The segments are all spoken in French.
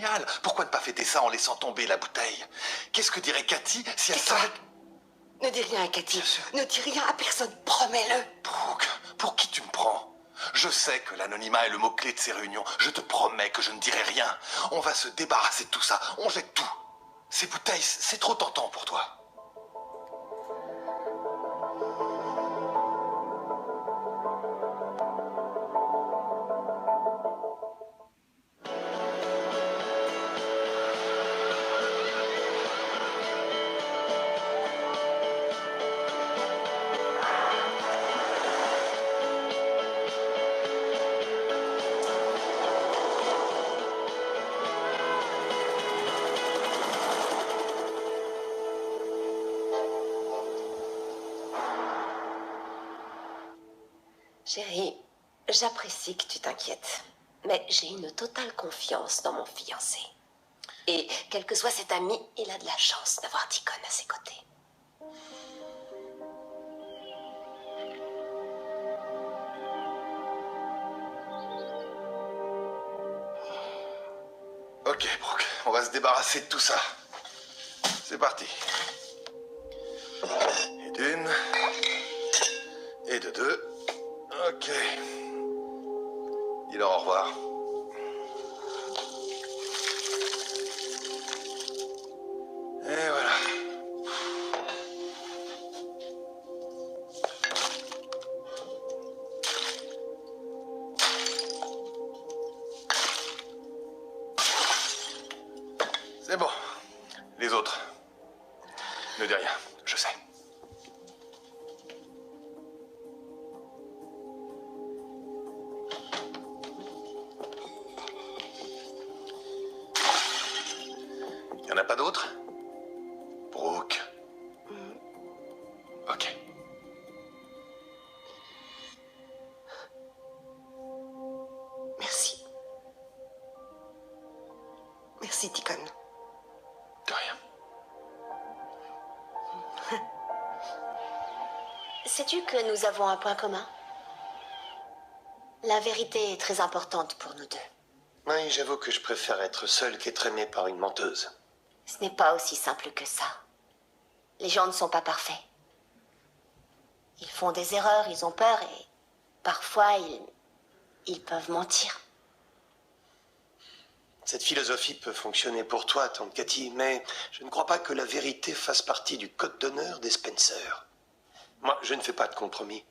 génial. Pourquoi ne pas fêter ça en laissant tomber la bouteille? Qu'est-ce que dirait Cathy si elle savait... Ne dis rien à Cathy. Ne dis rien à personne. Promets-le. Brooke, pour qui tu me prends? Je sais que l'anonymat est le mot-clé de ces réunions. Je te promets que je ne dirai rien. On va se débarrasser de tout ça. On jette tout. Ces bouteilles, c'est trop tentant pour toi. Chérie, j'apprécie que tu t'inquiètes, mais j'ai une totale confiance dans mon fiancé. Et quel que soit cet ami, il a de la chance d'avoir Deacon à ses côtés. Ok, Brooke, on va se débarrasser de tout ça. C'est parti. Et d'une. Et de deux. Ok. Dis-leur au revoir. Et voilà. C'est bon. Les autres. Ne dis rien, je sais. Y en a pas d'autres? Brooke. Ok. Merci. Merci, Deacon. De rien. Sais-tu que nous avons un point commun? La vérité est très importante pour nous deux. Oui, j'avoue que je préfère être seul qu'être aimé par une menteuse. Ce n'est pas aussi simple que ça. Les gens ne sont pas parfaits. Ils font des erreurs, ils ont peur et parfois ils peuvent mentir. Cette philosophie peut fonctionner pour toi, tante Cathy, mais je ne crois pas que la vérité fasse partie du code d'honneur des Spencer. Moi, je ne fais pas de compromis.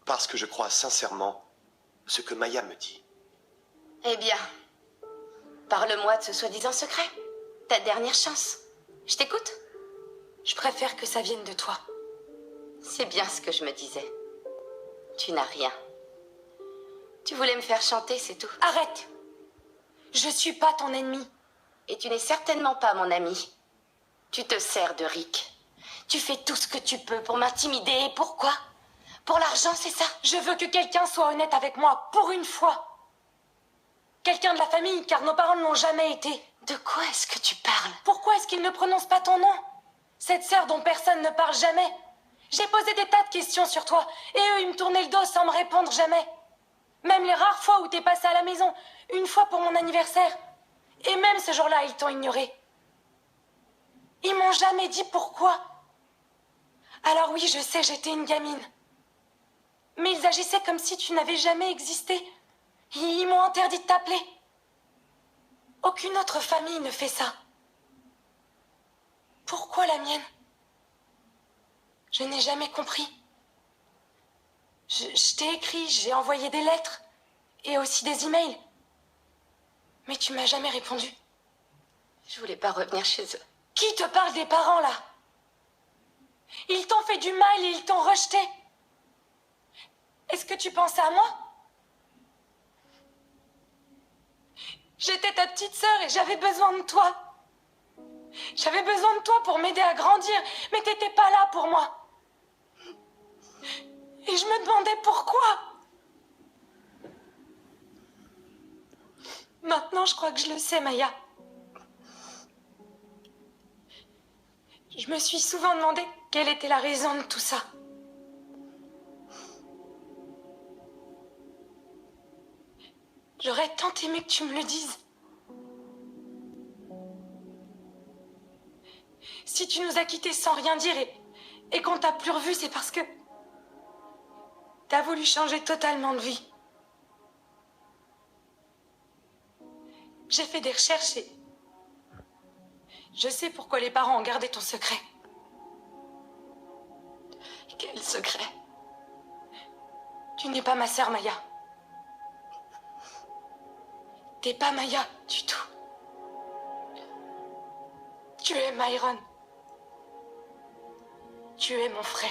Parce que je crois sincèrement ce que Maya me dit. Eh bien, parle-moi de ce soi-disant secret. Ta dernière chance. Je t'écoute. Je préfère que ça vienne de toi. C'est bien ce que je me disais. Tu n'as rien. Tu voulais me faire chanter, c'est tout. Arrête! Je suis pas ton ennemi. Et tu n'es certainement pas mon ami. Tu te sers de Rick. Tu fais tout ce que tu peux pour m'intimider. Et pourquoi? Pour l'argent, c'est ça? Je veux que quelqu'un soit honnête avec moi, pour une fois. Quelqu'un de la famille, car nos parents ne l'ont jamais été. De quoi est-ce que tu parles? Pourquoi est-ce qu'ils ne prononcent pas ton nom? Cette sœur dont personne ne parle jamais. J'ai posé des tas de questions sur toi, et eux, ils me tournaient le dos sans me répondre jamais. Même les rares fois où t'es passé à la maison, une fois pour mon anniversaire. Et même ce jour-là, ils t'ont ignoré. Ils m'ont jamais dit pourquoi. Alors oui, je sais, j'étais une gamine. Mais ils agissaient comme si tu n'avais jamais existé. Ils m'ont interdit de t'appeler. Aucune autre famille ne fait ça. Pourquoi la mienne? Je n'ai jamais compris. Je t'ai écrit, j'ai envoyé des lettres et aussi des emails. Mais tu m'as jamais répondu. Je voulais pas revenir chez eux. Qui te parle des parents, là? Ils t'ont fait du mal et ils t'ont rejeté. Est-ce que tu penses à moi? J'étais ta petite sœur et j'avais besoin de toi. J'avais besoin de toi pour m'aider à grandir, mais t'étais pas là pour moi. Et je me demandais pourquoi. Maintenant, je crois que je le sais, Maya. Je me suis souvent demandé quelle était la raison de tout ça. J'aurais tant aimé que tu me le dises. Si tu nous as quittés sans rien dire et qu'on t'a plus revu, c'est parce que t'as voulu changer totalement de vie. J'ai fait des recherches et je sais pourquoi les parents ont gardé ton secret. Quel secret? Tu n'es pas ma sœur Maya. T'es pas Maya du tout. Tu es Myron. Tu es mon frère.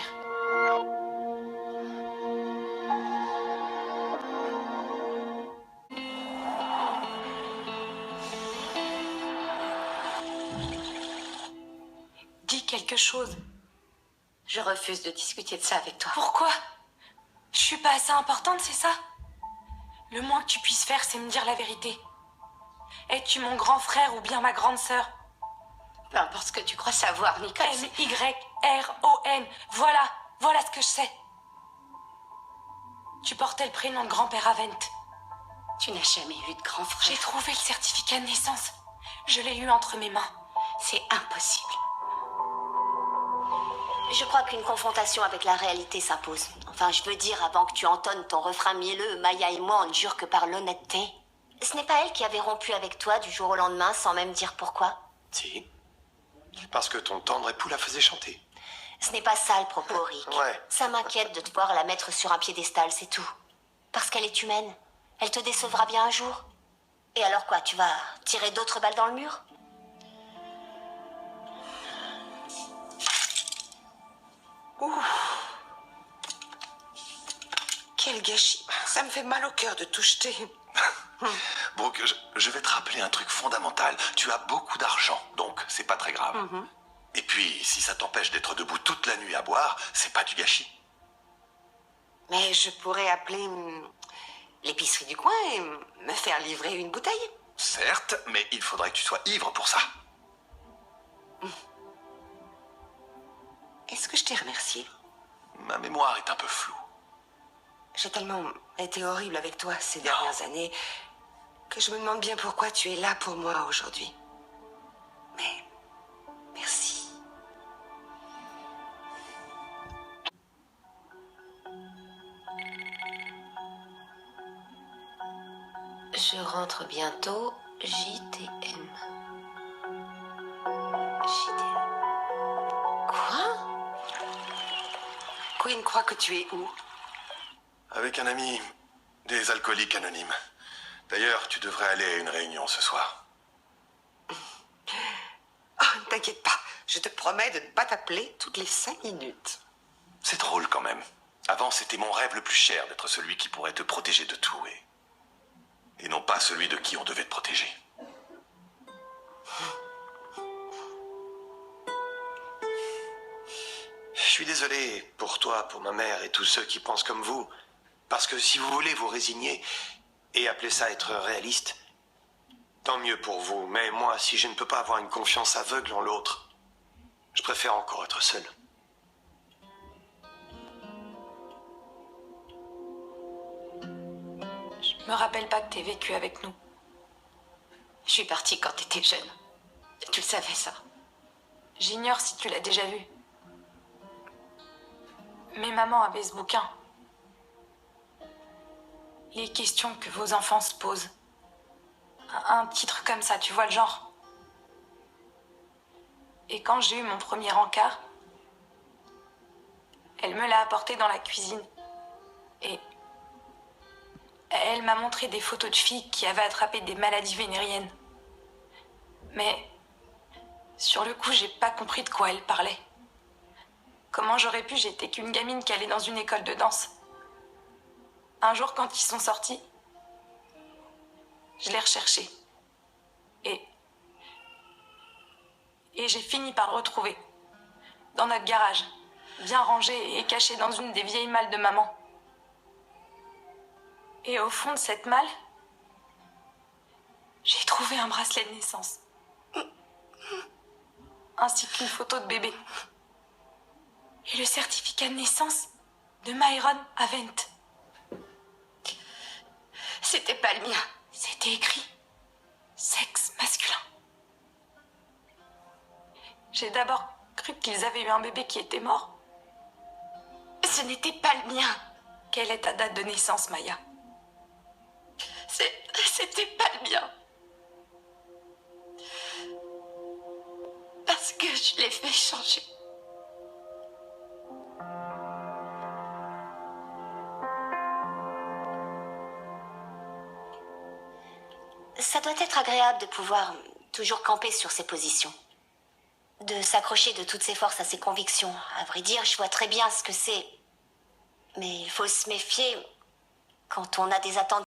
Dis quelque chose. Je refuse de discuter de ça avec toi. Pourquoi? Je suis pas assez importante, c'est ça? Le moins que tu puisses faire, c'est me dire la vérité. Es-tu mon grand frère ou bien ma grande sœur? Peu importe ce que tu crois savoir, Nicole. M-Y-R-O-N. Voilà ce que je sais. Tu portais le prénom de grand-père Avent. Tu n'as jamais eu de grand frère. J'ai trouvé le certificat de naissance. Je l'ai eu entre mes mains. C'est impossible. Je crois qu'une confrontation avec la réalité s'impose. Enfin, je veux dire, avant que tu entonnes ton refrain mielleux, Maya et moi, on ne jure que par l'honnêteté. Ce n'est pas elle qui avait rompu avec toi du jour au lendemain sans même dire pourquoi? Si. Parce que ton tendre époux la faisait chanter. Ce n'est pas ça le propos, Rick. Ouais. Ça m'inquiète de te voir la mettre sur un piédestal, c'est tout. Parce qu'elle est humaine. Elle te décevra bien un jour. Et alors quoi, tu vas tirer d'autres balles dans le mur? Quel gâchis. Ça me fait mal au cœur de tout jeter. Brooke, je vais te rappeler un truc fondamental. Tu as beaucoup d'argent, donc c'est pas très grave. Et puis, si ça t'empêche d'être debout toute la nuit à boire, c'est pas du gâchis. Mais je pourrais appeler l'épicerie du coin et me faire livrer une bouteille. Certes, mais il faudrait que tu sois ivre pour ça. Est-ce que je t'ai remercié? Ma mémoire est un peu floue. J'ai tellement été horrible avec toi ces dernières années que je me demande bien pourquoi tu es là pour moi aujourd'hui. Mais merci. Je rentre bientôt. JTM. JTM. Quoi? Quinn croit que tu es où? Avec un ami, des alcooliques anonymes. D'ailleurs, tu devrais aller à une réunion ce soir. Oh, ne t'inquiète pas. Je te promets de ne pas t'appeler toutes les 5 minutes. C'est drôle quand même. Avant, c'était mon rêve le plus cher d'être celui qui pourrait te protéger de tout et non pas celui de qui on devait te protéger. Je suis désolé pour toi, pour ma mère et tous ceux qui pensent comme vous. Parce que si vous voulez vous résigner et appeler ça être réaliste, tant mieux pour vous. Mais moi, si je ne peux pas avoir une confiance aveugle en l'autre, je préfère encore être seul. Je me rappelle pas que t'aies vécu avec nous. Je suis partie quand t'étais jeune. Tu le savais, ça? J'ignore si tu l'as déjà vu. Mais maman avait ce bouquin. Les questions que vos enfants se posent. Un titre comme ça, tu vois le genre. Et quand j'ai eu mon premier encart, elle me l'a apporté dans la cuisine. Et elle m'a montré des photos de filles qui avaient attrapé des maladies vénériennes. Mais sur le coup, j'ai pas compris de quoi elle parlait. Comment j'aurais pu? J'étais qu'une gamine qui allait dans une école de danse. Un jour, quand ils sont sortis, je l'ai recherché. Et j'ai fini par le retrouver. Dans notre garage, bien rangé et caché dans une des vieilles malles de maman. Et au fond de cette malle, j'ai trouvé un bracelet de naissance. Ainsi qu'une photo de bébé. Et le certificat de naissance de Myron Avent. C'était pas le mien. C'était écrit sexe masculin. J'ai d'abord cru qu'ils avaient eu un bébé qui était mort. Ce n'était pas le mien. Quelle est ta date de naissance, Maya? C'était pas le mien. Parce que je l'ai fait changer. Ça doit être agréable de pouvoir toujours camper sur ses positions. De s'accrocher de toutes ses forces à ses convictions. À vrai dire, je vois très bien ce que c'est. Mais il faut se méfier quand on a des attentes